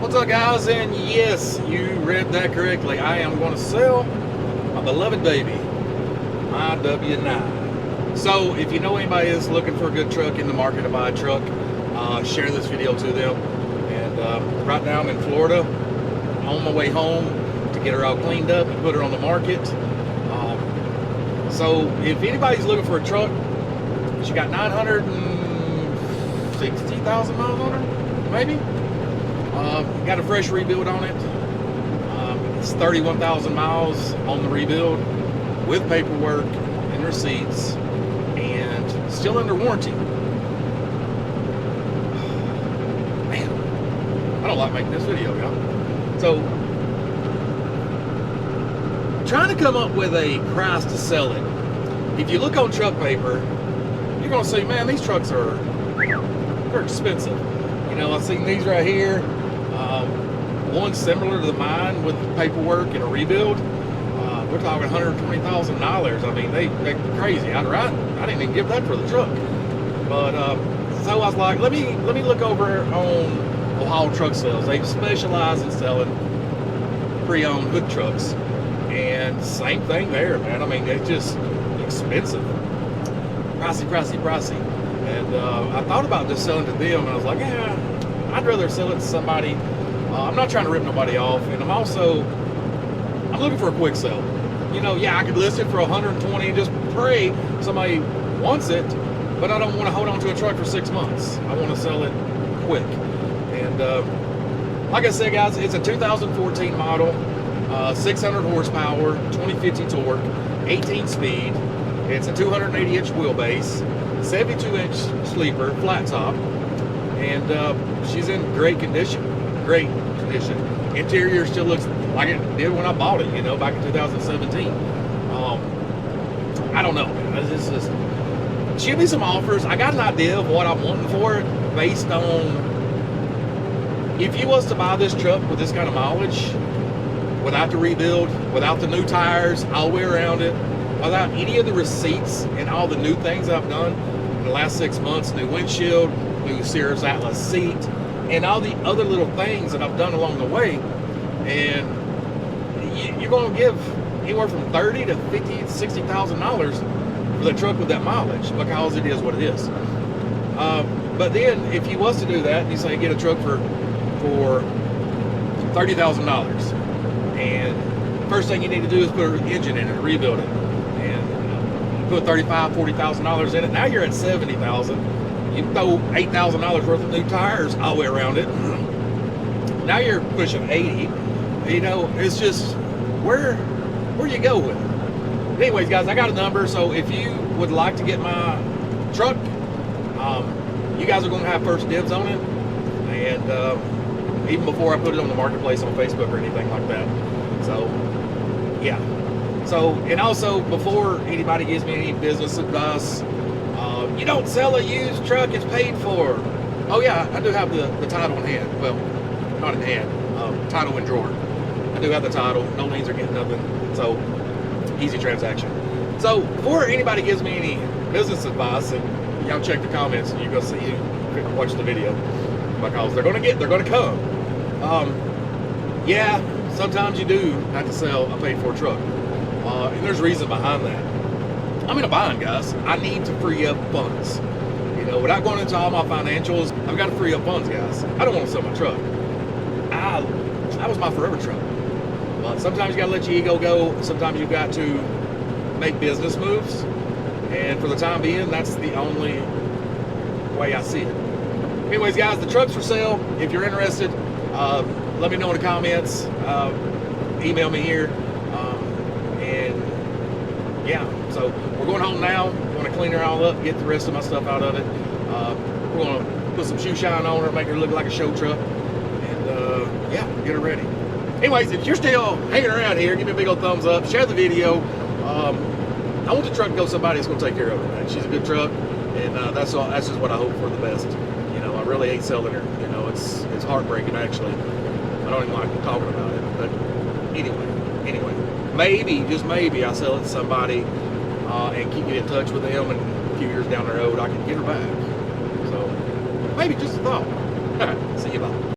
What's up, guys? And yes, you read that correctly. I am going to sell my beloved baby, my W9. So if you know anybody that's looking for a good truck in the market to buy a truck, share this video to them. And right now I'm in Florida, on my way home to get her all cleaned up and put her on the market. So if anybody's looking for a truck, she got 960,000 miles on her, maybe. Got a fresh rebuild on it. It's 31,000 miles on the rebuild with paperwork and receipts and still under warranty. Man, I don't like making this video, y'all. So, trying to come up with a price to sell it. If you look on truck paper, you're gonna see, man, these trucks they're expensive. You know, I've seen these right here. One similar to mine with paperwork and a rebuild. We're talking $120,000. I mean, they're crazy. I didn't even give that for the truck. But so I was like, let me look over on Ohio Truck Sales. They specialize in selling pre-owned hood trucks, and same thing there, man. I mean, it's just expensive, pricey. And I thought about just selling to them, and I was like, yeah, I'd rather sell it to somebody. I'm not trying to rip nobody off, and I'm looking for a quick sell. You know, yeah, I could list it for 120 and just pray somebody wants it, but I don't want to hold on to a truck for 6 months. I want to sell it quick. And like I said, guys, it's a 2014 model, 600 horsepower, 2050 torque, 18 speed. It's a 280-inch wheelbase, 72-inch sleeper, flat top, and she's in great condition. Interior still looks like it did when I bought it, you know, back in 2017. I don't know, man. This is shoot me some offers. I got an idea of what I'm wanting for it based on, if you was to buy this truck with this kind of mileage, without the rebuild, without the new tires all the way around it, without any of the receipts and all the new things I've done in the last 6 months, new windshield, new Sears Atlas seat, and all the other little things that I've done along the way, and you're going to give anywhere from $30,000 to $50,000 to $60,000 for the truck with that mileage, because it is what it is. But then if you was to do that, you say get a truck for $30,000, and first thing you need to do is put an engine in it, rebuild it, and put $35,000, $40,000 in it. Now you're at $70,000. You throw $8,000 worth of new tires all the way around it. Now you're pushing $80,000. You know, it's just where you go with it. Anyways, guys, I got a number, so if you would like to get my truck, you guys are going to have first dibs on it, and even before I put it on the marketplace on Facebook or anything like that. So yeah. So, and also before anybody gives me any business advice, you don't sell a used truck, it's paid for. Oh yeah, I do have the title in hand. Well, not in hand, title in drawer. I do have the title, no liens are getting nothing, so easy transaction. So before anybody gives me any business advice, and y'all check the comments and you go see, watch the video, because they're gonna come. Yeah, sometimes you do have to sell a paid for truck, and there's reason behind that. I'm in a bind, guys. I need to free up funds. You know, without going into all my financials, I've got to free up funds, guys. I don't want to sell my truck. That was my forever truck. But sometimes you got to let your ego go. Sometimes you've got to make business moves. And for the time being, that's the only way I see it. Anyways, guys, the truck's for sale. If you're interested, let me know in the comments. Email me here. And yeah, so we're going home now. We're going to clean her all up, get the rest of my stuff out of it. We're going to put some shoe shine on her, make her look like a show truck, and yeah, get her ready. Anyways, if you're still hanging around here, give me a big old thumbs up, share the video. I want the truck to go to somebody that's going to take care of her, man. She's a good truck, and that's just what I hope for the best. You know, I really hate selling her. You know, it's heartbreaking, actually. I don't even like talking about it, but anyway, maybe, just maybe, I sell it to somebody and keep in touch with them, and a few years down the road I can get her back. So maybe just a thought. All right, see you, bye.